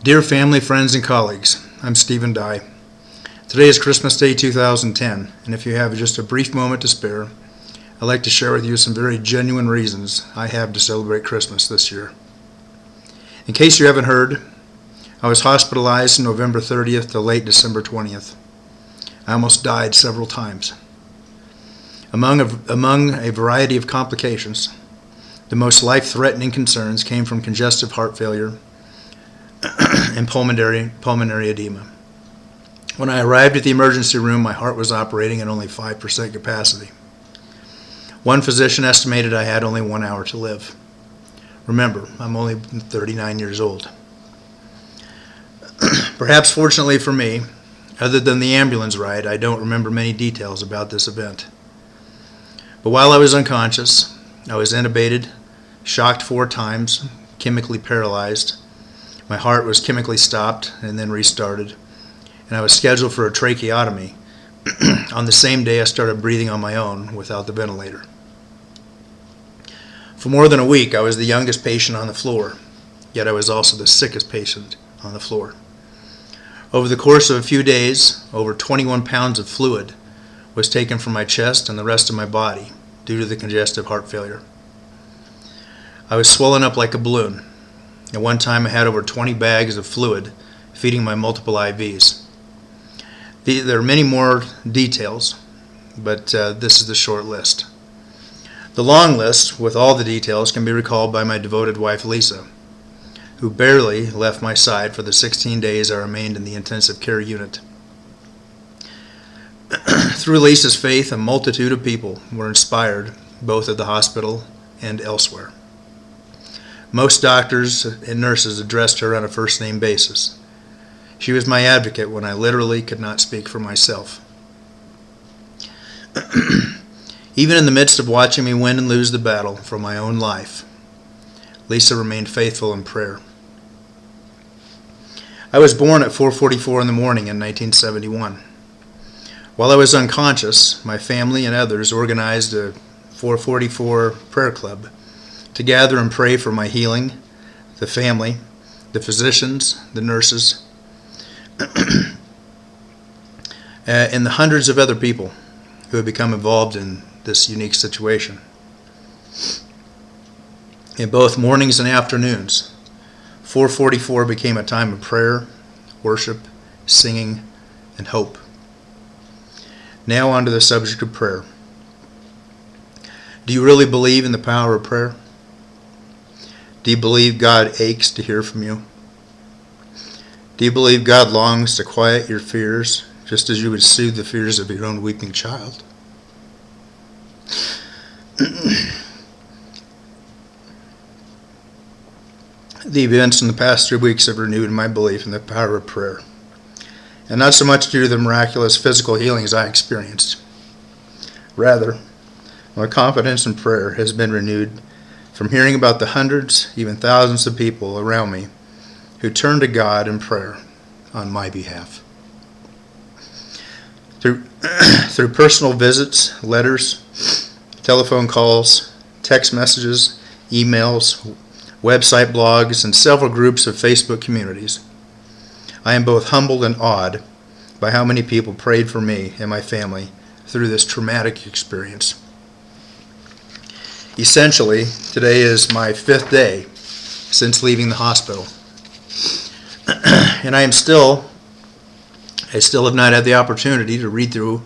Dear family, friends, and colleagues, I'm Stephen Dye. Today is Christmas Day 2010, and if you have just a brief moment to spare, I'd like to share with you some very genuine reasons I have to celebrate Christmas this year. In case you haven't heard, I was hospitalized November 30th to late December 20th. I almost died several times. Among a variety of complications, the most life-threatening concerns came from congestive heart failure and pulmonary edema. When I arrived at the emergency room, my heart was operating at only 5% capacity. One physician estimated I had only 1 hour to live. Remember, I'm only 39 years old. Perhaps fortunately for me, other than the ambulance ride, I don't remember many details about this event. But while I was unconscious, I was intubated, shocked 4 times, chemically paralyzed. My heart was chemically stopped and then restarted, and I was scheduled for a tracheotomy on the same day I started breathing on my own without the ventilator. For more than a week, I was the youngest patient on the floor, yet I was also the sickest patient on the floor. Over the course of a few days, over 21 pounds of fluid was taken from my chest and the rest of my body due to the congestive heart failure. I was swollen up like a balloon. At one time, I had over 20 bags of fluid feeding my multiple IVs. There are many more details, but this is the short list. The long list with all the details can be recalled by my devoted wife, Lisa, who barely left my side for the 16 days I remained in the intensive care unit. Through Lisa's faith, a multitude of people were inspired, both at the hospital and elsewhere. Most doctors and nurses addressed her on a first-name basis. She was my advocate when I literally could not speak for myself. Even in the midst of watching me win and lose the battle for my own life, Lisa remained faithful in prayer. I was born at 4:44 in the morning in 1971. While I was unconscious, my family and others organized a 444 prayer club to gather and pray for my healing, the family, the physicians, the nurses, and the hundreds of other people who have become involved in this unique situation. In both mornings and afternoons, 444 became a time of prayer, worship, singing, and hope. Now on to the subject of prayer. Do you really believe in the power of prayer? Do you believe God aches to hear from you? Do you believe God longs to quiet your fears, just as you would soothe the fears of your own weeping child? The events in the past 3 weeks have renewed my belief in the power of prayer, and not so much due to the miraculous physical healings I experienced. Rather, my confidence in prayer has been renewed from hearing about the hundreds, even thousands of people around me who turn to God in prayer on my behalf. Through personal visits, letters, telephone calls, text messages, emails, website blogs, and several groups of Facebook communities, I am both humbled and awed by how many people prayed for me and my family through this traumatic experience. Essentially, today is my 5th day since leaving the hospital. And I still have not had the opportunity to read through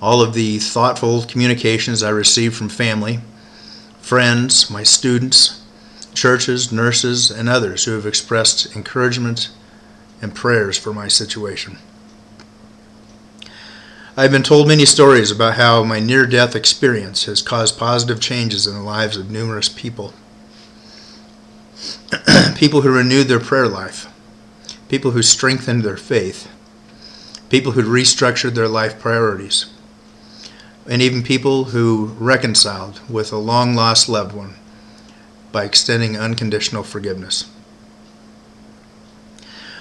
all of the thoughtful communications I received from family, friends, my students, churches, nurses, and others who have expressed encouragement and prayers for my situation. I've been told many stories about how my near-death experience has caused positive changes in the lives of numerous people. People who renewed their prayer life, people who strengthened their faith, people who restructured their life priorities, and even people who reconciled with a long-lost loved one by extending unconditional forgiveness.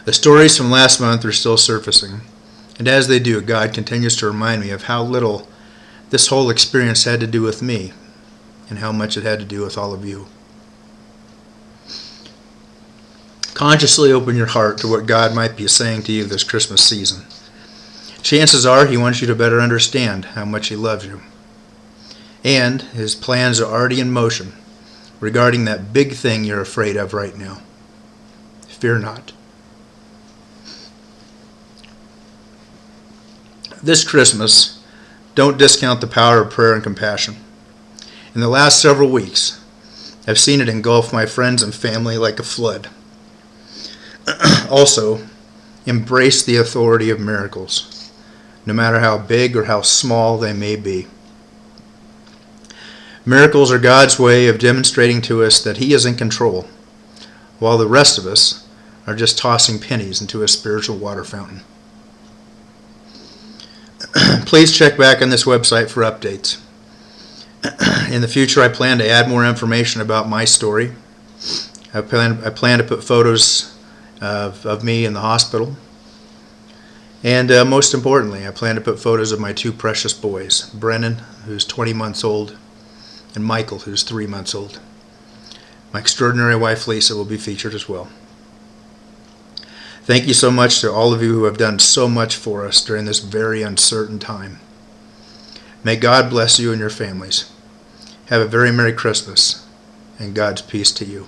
The stories from last month are still surfacing, and as they do, God continues to remind me of how little this whole experience had to do with me and how much it had to do with all of you. Consciously open your heart to what God might be saying to you this Christmas season. Chances are He wants you to better understand how much He loves you. And His plans are already in motion regarding that big thing you're afraid of right now. Fear not. This Christmas, don't discount the power of prayer and compassion. In the last several weeks, I've seen it engulf my friends and family like a flood. Also, embrace the authority of miracles, no matter how big or how small they may be. Miracles are God's way of demonstrating to us that He is in control, while the rest of us are just tossing pennies into a spiritual water fountain. Please check back on this website for updates. In the future, I plan to add more information about my story. I plan to put photos of me in the hospital. And most importantly, I plan to put photos of my two precious boys, Brennan, who's 20 months old, and Michael, who's 3 months old. My extraordinary wife, Lisa, will be featured as well. Thank you so much to all of you who have done so much for us during this very uncertain time. May God bless you and your families. Have a very Merry Christmas, and God's peace to you.